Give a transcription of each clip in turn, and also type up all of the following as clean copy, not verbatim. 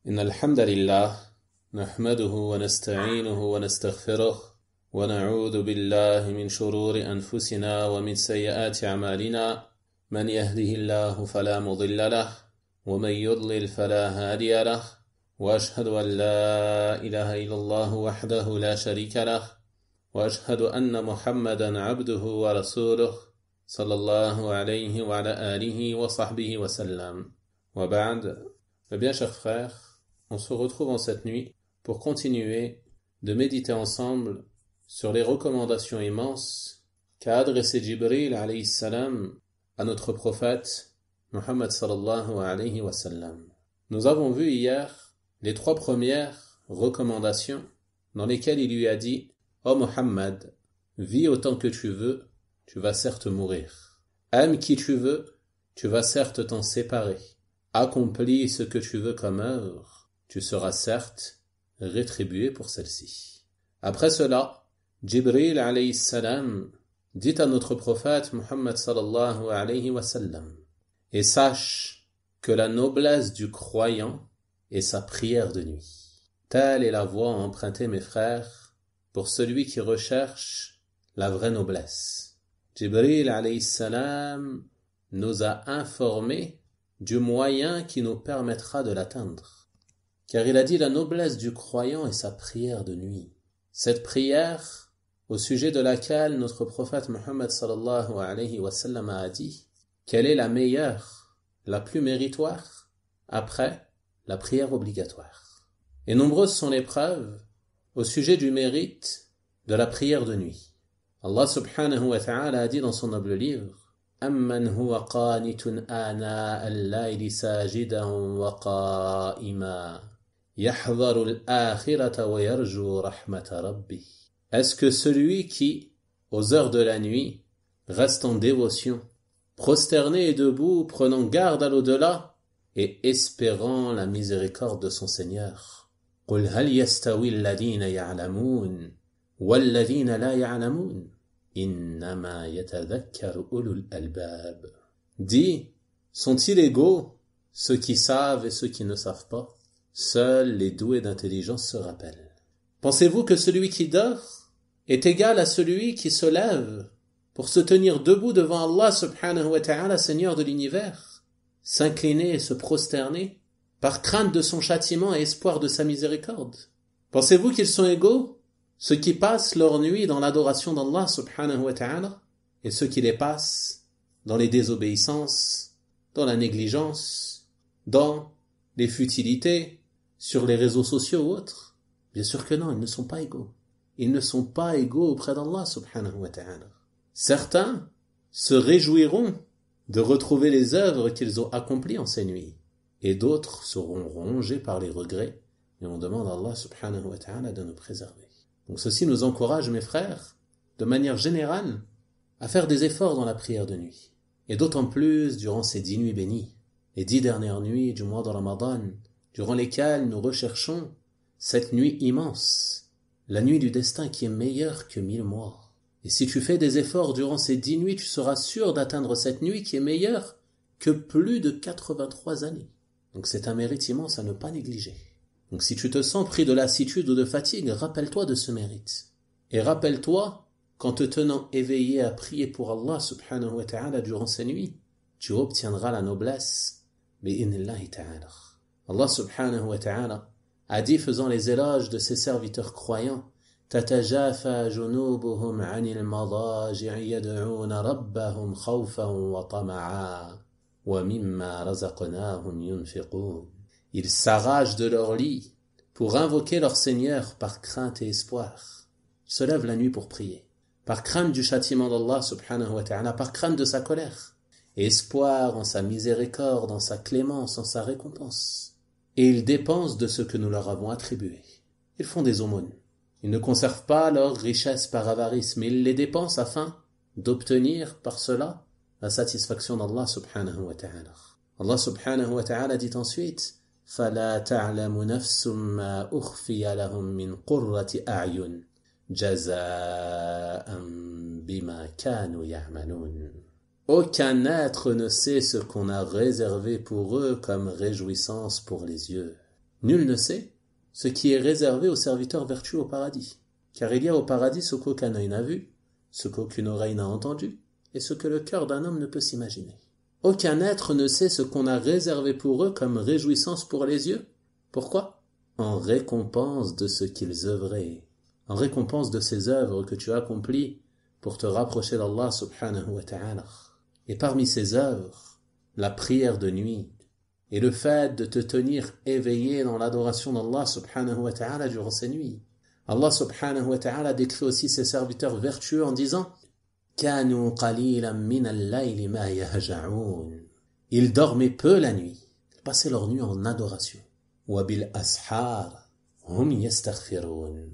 إن الحمد لله نحمده ونستعينه ونستغفره ونعوذ بالله من شرور أنفسنا ومن سيئات أعمالنا من يهده الله فلا مضل له ومن يضلل فلا هادي له وأشهد أن لا إله إلا الله وحده لا شريك له وأشهد أن محمدا عبده ورسوله صلى الله عليه وعلى آله وصحبه وسلم وبعد. Bien, chers frères, on se retrouve en cette nuit pour continuer de méditer ensemble sur les recommandations immenses qu'a adressé Jibril alayhi salam à notre prophète Muhammad sallallahu alayhi wa sallam. Nous avons vu hier les 3 premières recommandations dans lesquelles il lui a dit « Ô Muhammad, vis autant que tu veux, tu vas certes mourir. Aime qui tu veux, tu vas certes t'en séparer. Accomplis ce que tu veux comme œuvre, tu seras certes rétribué pour celle-ci. » Après cela, Jibril alayhi salam dit à notre prophète Muhammad sallallahu alayhi wa sallam: « Et sache que la noblesse du croyant est sa prière de nuit. » Telle est la voie empruntée, mes frères, pour celui qui recherche la vraie noblesse. Jibril alayhi salam nous a informés du moyen qui nous permettra de l'atteindre. Car il a dit la noblesse du croyant est sa prière de nuit. Cette prière, au sujet de laquelle notre prophète Muhammad sallallahu alayhi wa sallam a dit qu'elle est la meilleure, la plus méritoire, après la prière obligatoire. Et nombreuses sont les preuves au sujet du mérite de la prière de nuit. Allah subhanahu wa ta'ala a dit dans son noble livre: أَمَّنْ هُوَ قَانِتٌ آنَاءَ اللَّيْلِ سَاجِدًا وَقَائِمًا يَحْذَرُ الْآخِرَةَ وَيَرْجُو رَحْمَةَ رَبِّهِ. Est-ce que celui qui, aux heures de la nuit, reste en dévotion, prosterné et debout, prenant garde à l'au-delà et espérant la miséricorde de son Seigneur? قُلْ هَلْ يَسْتَوِي الَّذِينَ يَعْلَمُونَ وَالَّذِينَ لَا يَعْلَمُونَ Innama yatadhakkaru ulul albab. Dis, sont-ils égaux, ceux qui savent et ceux qui ne savent pas? Seuls les doués d'intelligence se rappellent. Pensez-vous que celui qui dort est égal à celui qui se lève pour se tenir debout devant Allah subhanahu wa ta'ala, Seigneur de l'univers, s'incliner et se prosterner par crainte de son châtiment et espoir de sa miséricorde? Pensez-vous qu'ils sont égaux, ceux qui passent leur nuit dans l'adoration d'Allah subhanahu wa ta'ala et ceux qui les passent dans les désobéissances, dans la négligence, dans les futilités, sur les réseaux sociaux ou autres? Bien sûr que non, ils ne sont pas égaux. Ils ne sont pas égaux auprès d'Allah subhanahu wa ta'ala. Certains se réjouiront de retrouver les œuvres qu'ils ont accomplies en ces nuits, et d'autres seront rongés par les regrets, et on demande à Allah subhanahu wa ta'ala de nous préserver. Donc ceci nous encourage, mes frères, de manière générale, à faire des efforts dans la prière de nuit. Et d'autant plus durant ces 10 nuits bénies, les 10 dernières nuits du mois de Ramadan, durant lesquelles nous recherchons cette nuit immense, la nuit du destin qui est meilleure que 1000 mois. Et si tu fais des efforts durant ces 10 nuits, tu seras sûr d'atteindre cette nuit qui est meilleure que plus de 83 années. Donc c'est un mérite immense à ne pas négliger. Donc si tu te sens pris de lassitude ou de fatigue, rappelle-toi de ce mérite. Et rappelle-toi qu'en te tenant éveillé à prier pour Allah subhanahu wa ta'ala durant ces nuits, tu obtiendras la noblesse bi'idhnillahi ta'ala. Allah subhanahu wa ta'ala a dit, faisant les éloges de ses serviteurs croyants: تَتَجَافَى جُنُوبُهُمْ عَنِ الْمَضَاجِعِ يَدْعُونَ رَبَّهُمْ خَوْفًا وَطَمَعًا وَمِمَّا رَزَقْنَاهُمْ يُنْفِقُونَ. Ils s'arrachent de leur lit pour invoquer leur Seigneur par crainte et espoir. Ils se lèvent la nuit pour prier, par crainte du châtiment d'Allah subhanahu wa ta'ala, par crainte de sa colère, et espoir en sa miséricorde, en sa clémence, en sa récompense. Et ils dépensent de ce que nous leur avons attribué. Ils font des aumônes. Ils ne conservent pas leurs richesses par avarice, mais ils les dépensent afin d'obtenir par cela la satisfaction d'Allah subhanahu wa ta'ala. Allah subhanahu wa ta'ala dit ensuite: فَلَا تَعْلَمُ نَفْسٌ مَا أُخْفِيَ لَهُم مِّن قُرَّةِ أَعْيُنٍ جَزَاءً بِمَا كَانُوا يَعْمَلُونَ. Aucun être ne sait ce qu'on a réservé pour eux comme réjouissance pour les yeux. Nul ne sait ce qui est réservé aux serviteurs vertueux au paradis. Car il y a au paradis ce qu'aucun œil n'a vu, ce qu'aucune oreille n'a entendu, et ce que le cœur d'un homme ne peut s'imaginer. Aucun être ne sait ce qu'on a réservé pour eux comme réjouissance pour les yeux. Pourquoi ? En récompense de ce qu'ils œuvraient, en récompense de ces œuvres que tu as accomplies pour te rapprocher d'Allah subhanahu wa ta'ala. Et parmi ces œuvres, la prière de nuit et le fait de te tenir éveillé dans l'adoration d'Allah subhanahu wa ta'ala durant ces nuits. Allah subhanahu wa ta'ala décrit aussi ses serviteurs vertueux en disant « Kanu qalilan min al-layli ma yahja'un » Ils dormaient peu la nuit, ils passaient leur nuit en adoration. « Wa bil ashar hum yastaghfirun »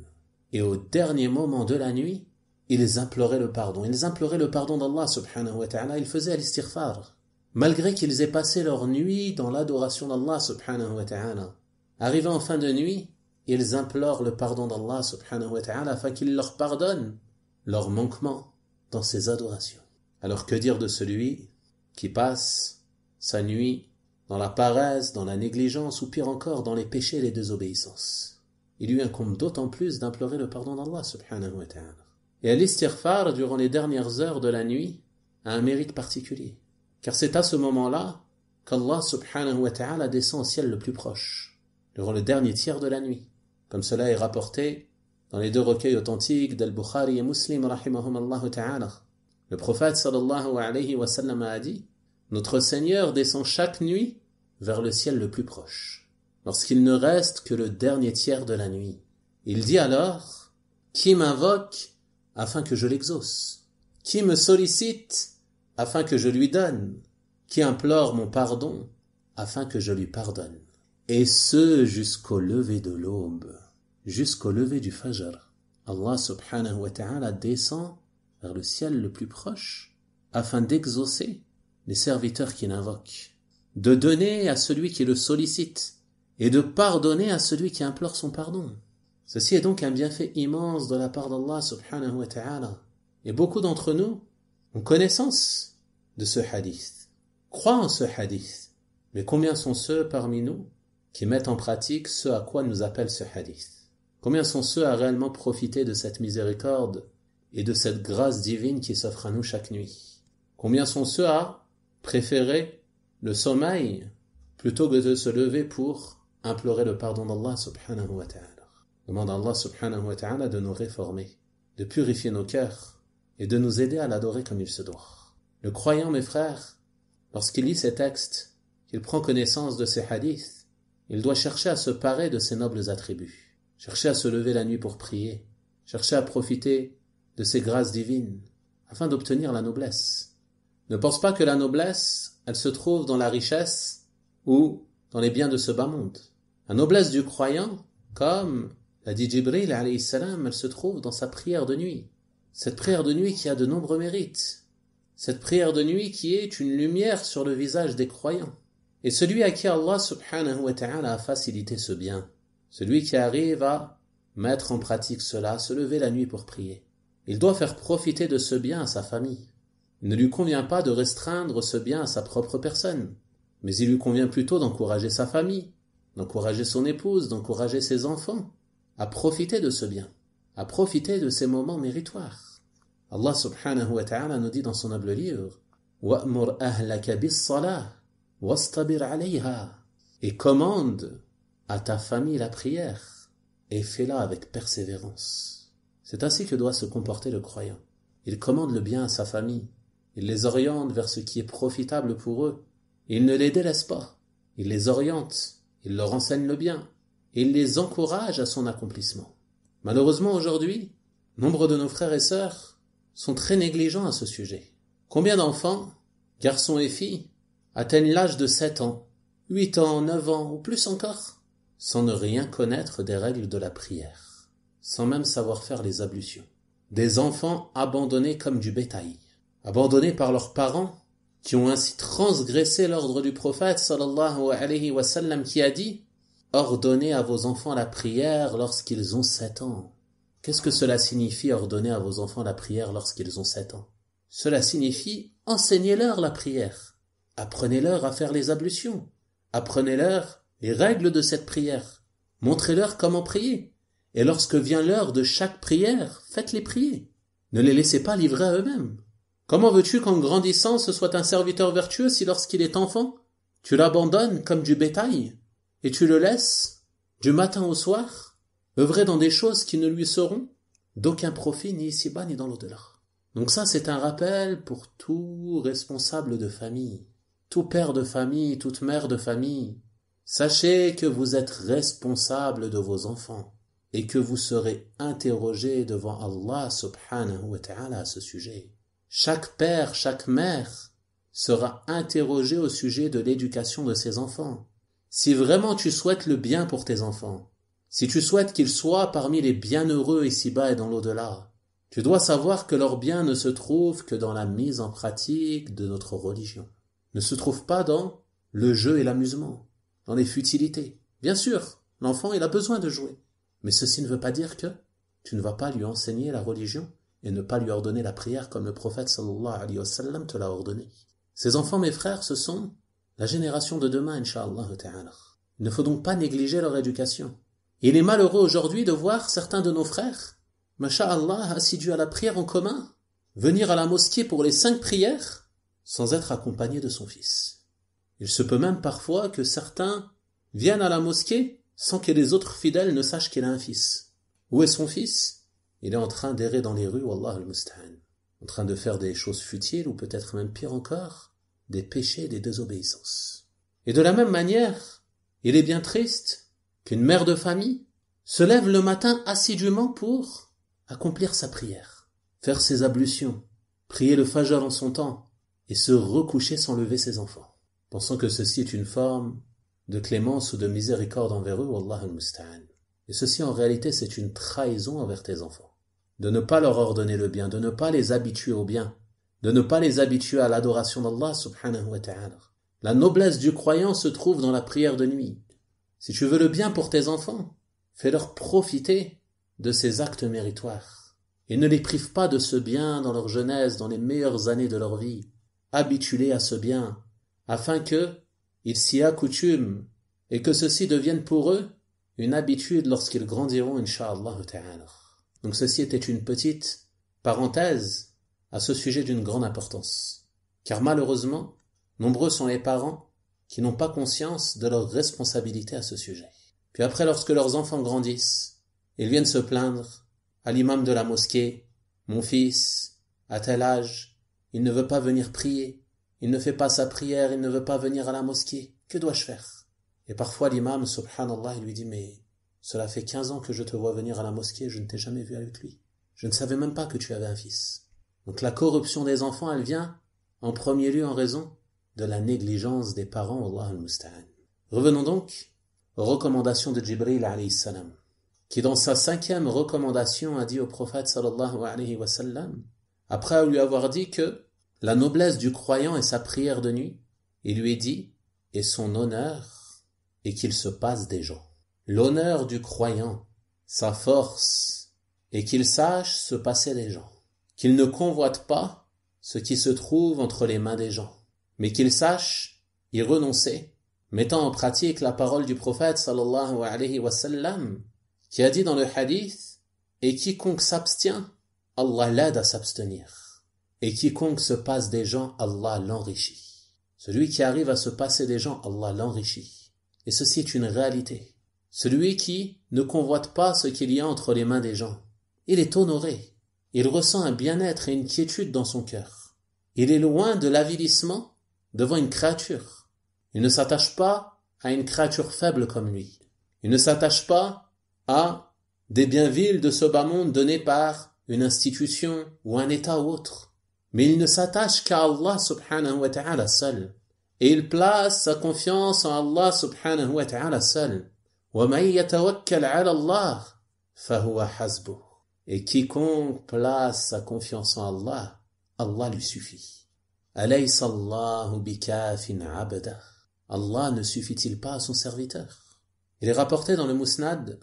Et au dernier moment de la nuit, ils imploraient le pardon. Ils imploraient le pardon d'Allah subhanahu wa ta'ala. Ils faisaient al-istighfar. Malgré qu'ils aient passé leur nuit dans l'adoration d'Allah subhanahu wa ta'ala. Arrivés en fin de nuit, ils implorent le pardon d'Allah subhanahu wa ta'ala afin qu'il leur pardonne leurs manquements dans ses adorations. Alors que dire de celui qui passe sa nuit dans la paresse, dans la négligence ou pire encore dans les péchés et les désobéissances? Il lui incombe d'autant plus d'implorer le pardon d'Allah subhanahu wa ta'ala. Et l'istighfar durant les dernières heures de la nuit a un mérite particulier. Car c'est à ce moment-là qu'Allah subhanahu wa ta'ala descend au ciel le plus proche, durant le dernier tiers de la nuit. Comme cela est rapporté dans les deux recueils authentiques d'Al-Bukhari et Muslim rahimahumallahu ta'ala. Le prophète sallallahu alayhi wa sallam a dit « Notre Seigneur descend chaque nuit vers le ciel le plus proche, lorsqu'il ne reste que le dernier tiers de la nuit. Il dit alors « Qui m'invoque afin que je l'exauce? Qui me sollicite afin que je lui donne? Qui implore mon pardon afin que je lui pardonne? » Et ce jusqu'au lever de l'aube, jusqu'au lever du Fajr. Allah subhanahu wa ta'ala descend vers le ciel le plus proche afin d'exaucer les serviteurs qui l'invoquent, de donner à celui qui le sollicite et de pardonner à celui qui implore son pardon. Ceci est donc un bienfait immense de la part d'Allah subhanahu wa ta'ala. Et beaucoup d'entre nous ont connaissance de ce hadith, croient en ce hadith. Mais combien sont ceux parmi nous qui mettent en pratique ce à quoi nous appelle ce hadith? Combien sont ceux à réellement profiter de cette miséricorde et de cette grâce divine qui s'offre à nous chaque nuit? Combien sont ceux à préférer le sommeil plutôt que de se lever pour implorer le pardon d'Allah subhanahu wa ta'ala? Demande à Allah subhanahu wa ta'ala de nous réformer, de purifier nos cœurs et de nous aider à l'adorer comme il se doit. Le croyant, mes frères, lorsqu'il lit ces textes, qu'il prend connaissance de ces hadiths, il doit chercher à se parer de ces nobles attributs, chercher à se lever la nuit pour prier, chercher à profiter de ces grâces divines, afin d'obtenir la noblesse. Ne pense pas que la noblesse, elle se trouve dans la richesse ou dans les biens de ce bas monde. La noblesse du croyant, comme l'a dit Jibril alayhi salam, elle se trouve dans sa prière de nuit. Cette prière de nuit qui a de nombreux mérites. Cette prière de nuit qui est une lumière sur le visage des croyants. Et celui à qui Allah subhanahu wa ta'ala a facilité ce bien, celui qui arrive à mettre en pratique cela, se lever la nuit pour prier, il doit faire profiter de ce bien à sa famille. Il ne lui convient pas de restreindre ce bien à sa propre personne, mais il lui convient plutôt d'encourager sa famille, d'encourager son épouse, d'encourager ses enfants, à profiter de ce bien, à profiter de ces moments méritoires. Allah subhanahu wa ta'ala nous dit dans son noble livre « Wa'mur ahlaka bis-salah wastabir alayha » et commande à ta famille la prière et fais-la avec persévérance. C'est ainsi que doit se comporter le croyant. Il commande le bien à sa famille, il les oriente vers ce qui est profitable pour eux, il ne les délaisse pas, il les oriente, il leur enseigne le bien, et il les encourage à son accomplissement. Malheureusement aujourd'hui, nombre de nos frères et sœurs sont très négligents à ce sujet. Combien d'enfants, garçons et filles, atteignent l'âge de 7 ans, 8 ans, 9 ans ou plus encore, sans ne rien connaître des règles de la prière, sans même savoir faire les ablutions. Des enfants abandonnés comme du bétail, abandonnés par leurs parents, qui ont ainsi transgressé l'ordre du prophète sallallahu alayhi wa sallam qui a dit « Ordonnez à vos enfants la prière lorsqu'ils ont 7 ans ». Qu'est-ce que cela signifie ordonner à vos enfants la prière lorsqu'ils ont 7 ans? Cela signifie enseignez-leur la prière, apprenez-leur à faire les ablutions, apprenez-leur les règles de cette prière, Montrez-leur comment prier. Et lorsque vient l'heure de chaque prière, faites-les prier. Ne les laissez pas livrer à eux-mêmes. Comment veux-tu qu'en grandissant ce soit un serviteur vertueux si lorsqu'il est enfant, tu l'abandonnes comme du bétail et tu le laisses, du matin au soir, œuvrer dans des choses qui ne lui seront d'aucun profit ni ici-bas ni dans l'au-delà. Donc ça, c'est un rappel pour tout responsable de famille, tout père de famille, toute mère de famille. Sachez que vous êtes responsable de vos enfants et que vous serez interrogé devant Allah subhanahu wa ta'ala à ce sujet. Chaque père, chaque mère sera interrogé au sujet de l'éducation de ses enfants. Si vraiment tu souhaites le bien pour tes enfants, si tu souhaites qu'ils soient parmi les bienheureux ici-bas et dans l'au-delà, tu dois savoir que leur bien ne se trouve que dans la mise en pratique de notre religion. Ne se trouve pas dans le jeu et l'amusement, dans les futilités. Bien sûr, l'enfant il a besoin de jouer, mais ceci ne veut pas dire que tu ne vas pas lui enseigner la religion et ne pas lui ordonner la prière comme le prophète sallallahu alayhi wa sallam te l'a ordonné. Ces enfants, mes frères, ce sont la génération de demain, incha'Allah ta'ala. Il ne faut donc pas négliger leur éducation. Il est malheureux aujourd'hui de voir certains de nos frères, masha'Allah, assidus à la prière en commun, venir à la mosquée pour les 5 prières, sans être accompagnés de son fils. Il se peut même parfois que certains viennent à la mosquée sans que les autres fidèles ne sachent qu'il a un fils. Où est son fils? Il est en train d'errer dans les rues, wallah al-musta'an, en train de faire des choses futiles ou peut-être même pire encore, des péchés et des désobéissances. Et de la même manière, il est bien triste qu'une mère de famille se lève le matin assidûment pour accomplir sa prière, faire ses ablutions, prier le fajr en son temps et se recoucher sans lever ses enfants, pensant que ceci est une forme de clémence ou de miséricorde envers eux, wallah al-musta'an. Et ceci en réalité c'est une trahison envers tes enfants. De ne pas leur ordonner le bien, de ne pas les habituer au bien, de ne pas les habituer à l'adoration d'Allah subhanahu wa ta'ala. La noblesse du croyant se trouve dans la prière de nuit. Si tu veux le bien pour tes enfants, fais-leur profiter de ces actes méritoires. Et ne les prive pas de ce bien dans leur jeunesse, dans les meilleures années de leur vie. Habitue-les à ce bien, afin que ils s'y accoutument et que ceci devienne pour eux une habitude lorsqu'ils grandiront, incha'Allah ta'ala. Donc ceci était une petite parenthèse à ce sujet d'une grande importance. Car malheureusement, nombreux sont les parents qui n'ont pas conscience de leur responsabilité à ce sujet. Puis après, lorsque leurs enfants grandissent, ils viennent se plaindre à l'imam de la mosquée, « Mon fils, à tel âge, il ne veut pas venir prier, il ne fait pas sa prière, il ne veut pas venir à la mosquée, que dois-je faire ?» Et parfois l'imam, subhanallah, il lui dit « Mais cela fait 15 ans que je te vois venir à la mosquée, je ne t'ai jamais vu avec lui. Je ne savais même pas que tu avais un fils. » Donc la corruption des enfants, elle vient en premier lieu en raison de la négligence des parents, Allah al-Musta'an. Revenons donc aux recommandations de Jibril alayhi salam, qui dans sa 5e recommandation a dit au prophète sallallahu alayhi wa sallam, après lui avoir dit que la noblesse du croyant est sa prière de nuit, il lui dit, et son honneur est qu'il se passe des gens. L'honneur du croyant, sa force, est qu'il sache se passer des gens, qu'il ne convoite pas ce qui se trouve entre les mains des gens, mais qu'il sache y renoncer, mettant en pratique la parole du prophète sallallahu alayhi wa sallam, qui a dit dans le hadith, et quiconque s'abstient, Allah l'aide à s'abstenir, et quiconque se passe des gens, Allah l'enrichit. Celui qui arrive à se passer des gens, Allah l'enrichit. Et ceci est une réalité. Celui qui ne convoite pas ce qu'il y a entre les mains des gens, il est honoré. Il ressent un bien-être et une quiétude dans son cœur. Il est loin de l'avilissement devant une créature. Il ne s'attache pas à une créature faible comme lui. Il ne s'attache pas à des biens vils de ce bas monde donnés par une institution ou un État ou autre. Mais il ne s'attache qu'à Allah subhanahu wa ta'ala seul. Et il place sa confiance en Allah subhanahu wa ta'ala seul. وَمَن يَتَوَكَّلْ عَلَى اللَّهِ فَهُوَ حَسْبُهُ. Et quiconque place sa confiance en Allah, Allah lui suffit. أَلَيْسَ اللَّهُ بِكَافٍ عَبْدَهُ. Allah ne suffit-il pas à son serviteur? Il est rapporté dans le Musnad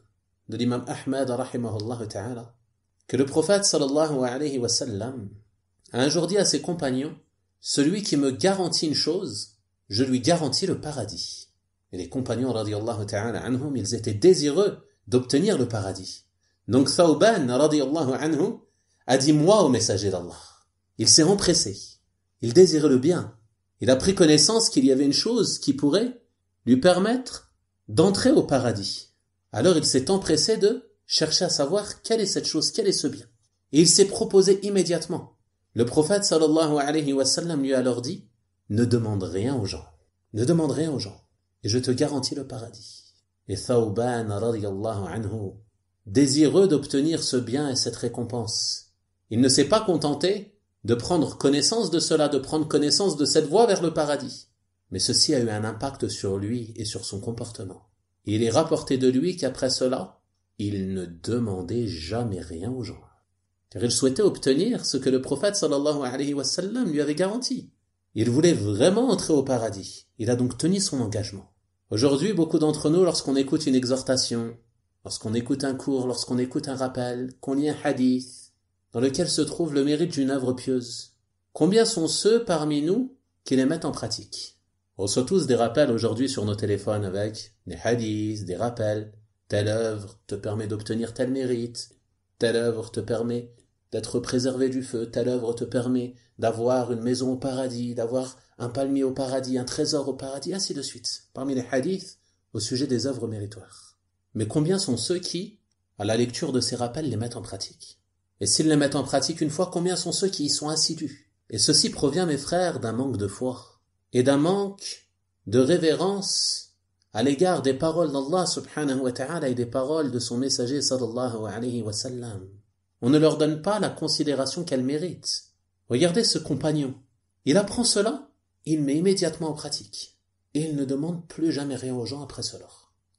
de l'imam Ahmad rahimahullah ta'ala que le prophète sallallahu alayhi wa sallam a un jour dit à ses compagnons, celui qui me garantit une chose, je lui garantis le paradis. Et les compagnons radiyallahu ta'ala anhum, ils étaient désireux d'obtenir le paradis. Donc Thawban radiyallahu anhu a dit moi au messager d'Allah. Il s'est empressé. Il désirait le bien. Il a pris connaissance qu'il y avait une chose qui pourrait lui permettre d'entrer au paradis. Alors il s'est empressé de chercher à savoir quelle est cette chose, quel est ce bien. Et il s'est proposé immédiatement. Le prophète sallallahu alayhi wa sallam lui a alors dit « Ne demande rien aux gens. Ne demande rien aux gens. Et je te garantis le paradis. » Et Thawban radiyallahu anhu, désireux d'obtenir ce bien et cette récompense, il ne s'est pas contenté de prendre connaissance de cela, de prendre connaissance de cette voie vers le paradis. Mais ceci a eu un impact sur lui et sur son comportement. Et il est rapporté de lui qu'après cela, il ne demandait jamais rien aux gens. Car il souhaitait obtenir ce que le prophète sallallahu alayhi wa sallam lui avait garanti. Il voulait vraiment entrer au paradis. Il a donc tenu son engagement. Aujourd'hui, beaucoup d'entre nous, lorsqu'on écoute une exhortation, lorsqu'on écoute un cours, lorsqu'on écoute un rappel, qu'on lit un hadith, dans lequel se trouve le mérite d'une œuvre pieuse, combien sont ceux parmi nous qui les mettent en pratique? On reçoit tous des rappels aujourd'hui sur nos téléphones avec des hadiths, des rappels. Telle œuvre te permet d'obtenir tel mérite. Telle œuvre te permet d'être préservé du feu. Telle œuvre te permet d'avoir une maison au paradis, d'avoir un palmier au paradis, un trésor au paradis, ainsi de suite. Parmi les hadiths au sujet des œuvres méritoires. Mais combien sont ceux qui, à la lecture de ces rappels, les mettent en pratique? Et s'ils les mettent en pratique une fois, combien sont ceux qui y sont assidus? Et ceci provient, mes frères, d'un manque de foi et d'un manque de révérence à l'égard des paroles d'Allah subhanahu wa ta'ala et des paroles de son messager sallallahu alayhi wa sallam. On ne leur donne pas la considération qu'elles méritent. Regardez ce compagnon. Il apprend cela, il met immédiatement en pratique. Et il ne demande plus jamais rien aux gens après cela.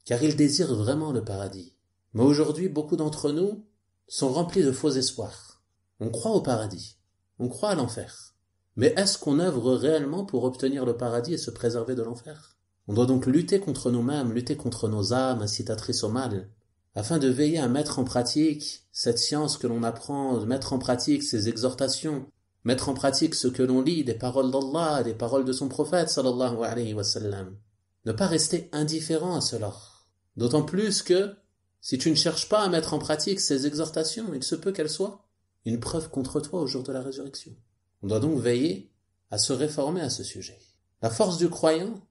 Car il désire vraiment le paradis. Mais aujourd'hui, beaucoup d'entre nous sont remplis de faux espoirs. On croit au paradis. On croit à l'enfer. Mais est-ce qu'on œuvre réellement pour obtenir le paradis et se préserver de l'enfer? On doit donc lutter contre nous-mêmes, lutter contre nos âmes incitatrices au mal, afin de veiller à mettre en pratique cette science que l'on apprend, de mettre en pratique ces exhortations, mettre en pratique ce que l'on lit des paroles d'Allah, des paroles de son prophète sallallahu alayhi wa sallam. Ne pas rester indifférent à cela. D'autant plus que, si tu ne cherches pas à mettre en pratique ces exhortations, il se peut qu'elles soient une preuve contre toi au jour de la résurrection. On doit donc veiller à se réformer à ce sujet. La force du croyant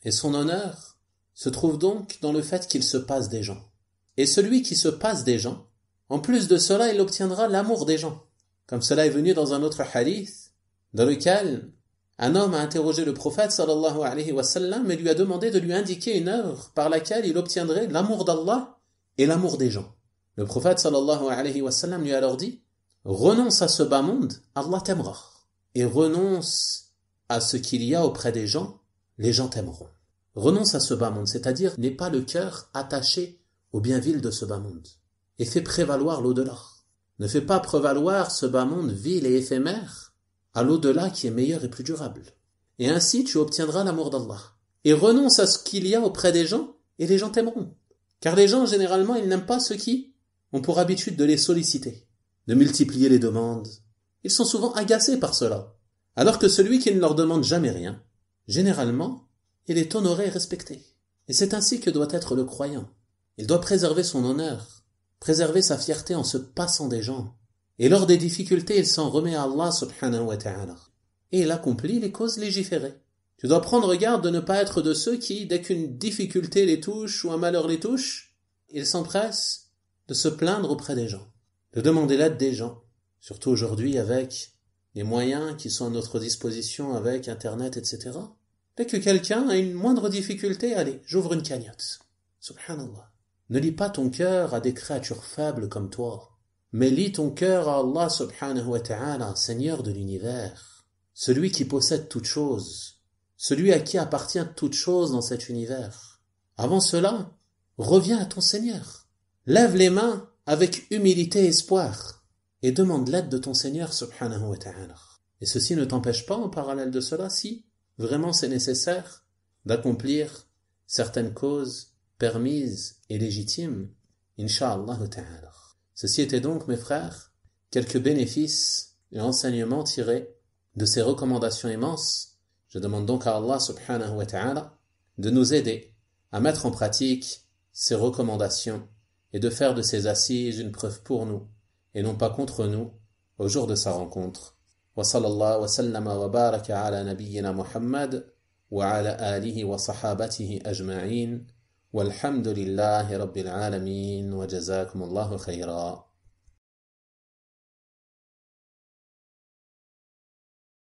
et son honneur se trouvent donc dans le fait qu'il se passe des gens. Et celui qui se passe des gens, en plus de cela, il obtiendra l'amour des gens. Comme cela est venu dans un autre hadith, dans lequel un homme a interrogé le prophète sallallahu alayhi wa sallam et lui a demandé de lui indiquer une œuvre par laquelle il obtiendrait l'amour d'Allah et l'amour des gens. Le prophète sallallahu alayhi wa sallam lui a alors dit « Renonce à ce bas monde, Allah t'aimera. Et renonce à ce qu'il y a auprès des gens, les gens t'aimeront. » Renonce à ce bas monde, c'est-à-dire n'aie pas le cœur attaché au bien vil de ce bas monde. Et fais prévaloir l'au-delà. Ne fais pas prévaloir ce bas monde vil et éphémère à l'au-delà qui est meilleur et plus durable. Et ainsi tu obtiendras l'amour d'Allah. Et renonce à ce qu'il y a auprès des gens, et les gens t'aimeront. Car les gens, généralement, ils n'aiment pas ceux qui ont pour habitude de les solliciter, de multiplier les demandes. Ils sont souvent agacés par cela. Alors que celui qui ne leur demande jamais rien, généralement, il est honoré et respecté. Et c'est ainsi que doit être le croyant. Il doit préserver son honneur, préserver sa fierté en se passant des gens. Et lors des difficultés, il s'en remet à Allah subhanahu wa ta'ala. Et il accomplit les causes légiférées. Tu dois prendre garde de ne pas être de ceux qui, dès qu'une difficulté les touche ou un malheur les touche, ils s'empressent de se plaindre auprès des gens, de demander l'aide des gens. Surtout aujourd'hui avec les moyens qui sont à notre disposition avec Internet, etc. Dès que quelqu'un a une moindre difficulté, allez, j'ouvre une cagnotte. Subhanallah. Ne lie pas ton cœur à des créatures faibles comme toi, mais lie ton cœur à Allah subhanahu wa ta'ala, Seigneur de l'univers, celui qui possède toutes choses, celui à qui appartient toutes choses dans cet univers. Avant cela, reviens à ton Seigneur. Lève les mains avec humilité et espoir. Et demande l'aide de ton Seigneur subhanahu wa ta'ala. Et ceci ne t'empêche pas, en parallèle de cela, si vraiment c'est nécessaire, d'accomplir certaines causes permises et légitimes, insha'Allah ta'ala. Ceci était donc, mes frères, quelques bénéfices et enseignements tirés de ces recommandations immenses. Je demande donc à Allah subhanahu wa ta'ala de nous aider à mettre en pratique ses recommandations et de faire de ses assises une preuve pour nous et non pas contre nous au jour de sa rencontre. Wa sallallahu wa sallama wa baraka ala nabiyyina Muhammad wa ala alihi wa sahabatihi ajma'in walhamdulillahi rabbil alamin wa jazakumullahu khayra.